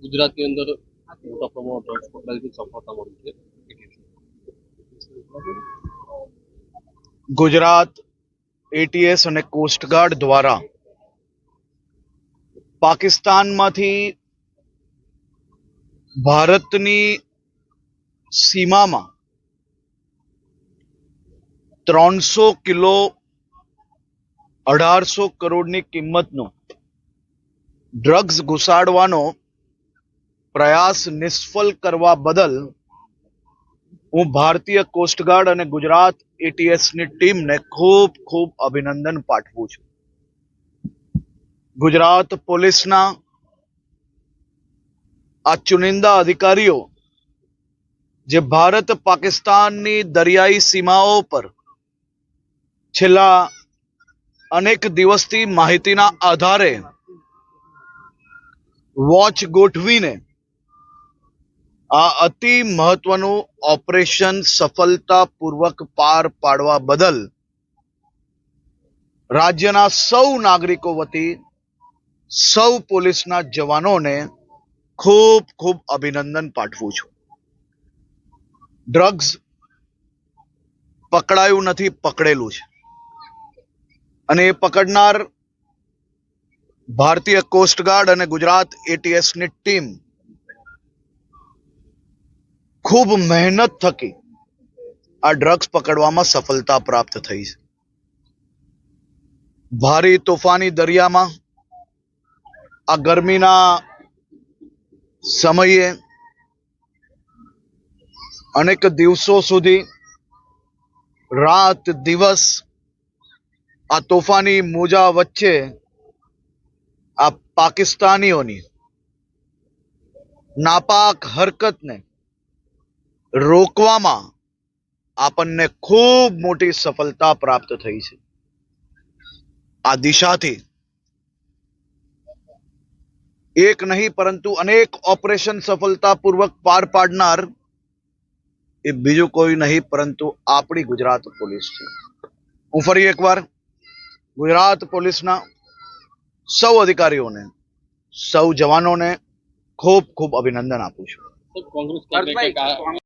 ગુજરાતની અંદર મોટા પ્રમાણમાં ડ્રગ્સ પકડાયેલી સફળતા મળી છે. ગુજરાત એટીએસ અને કોસ્ટગાર્ડ દ્વારા પાકિસ્તાનમાંથી ભારતની સીમામાં 300 કિલો 1800 કરોડની કિંમતનું ડ્રગ્સ ઘુસાડવાનો પ્રયાસ નિષ્ફળ કરવા બદલ હું ભારતીય કોસ્ટગાર્ડ અને ગુજરાત એટીએસની ટીમને ખૂબ ખૂબ અભિનંદન પાઠવું છું. ગુજરાત પોલીસના આ ચુનિંદા અધિકારીઓ જે ભારત પાકિસ્તાનની દરિયાઈ સીમાઓ પર છેલ્લા અનેક દિવસથી માહિતીના આધારે વોચ ગોઠવીને આ અતિ મહત્વનું ઓપરેશન સફળતાપૂર્વક પાર પાડવા બદલ રાજ્યના સૌ નાગરિકો વતી સૌ પોલીસના જવાનોને ખૂબ ખૂબ અભિનંદન પાઠવું છું. ડ્રગ્સ પકડાયું નથી, પકડેલું છે અને એ પકડનાર ભારતીય કોસ્ટગાર્ડ અને ગુજરાત એટીએસની ટીમ ખૂબ મહેનત થકી આ ડ્રગ્સ પકડવામાં સફળતા પ્રાપ્ત થઈ છે. ભારે તોફાની દરિયામાં આ ગરમીના સમયે અનેક દિવસો સુધી રાત દિવસ આ તોફાની મોજા વચ્ચે આ પાકિસ્તાનીઓની નાપાક હરકતને રોકવામાં આપણને ખૂબ મોટી સફળતા પ્રાપ્ત થઈ છે. આ દિશાથી એક નહીં પરંતુ અનેક ઓપરેશન સફળતાપૂર્વક પાર પાડનાર એ બીજું કોઈ નહીં પરંતુ આપણી ગુજરાત પોલીસ છે. હું ફરી એકવાર ગુજરાત પોલીસના સૌ અધિકારીઓને સૌ જવાનોને ખૂબ ખૂબ અભિનંદન આપું છું. કોંગ્રેસ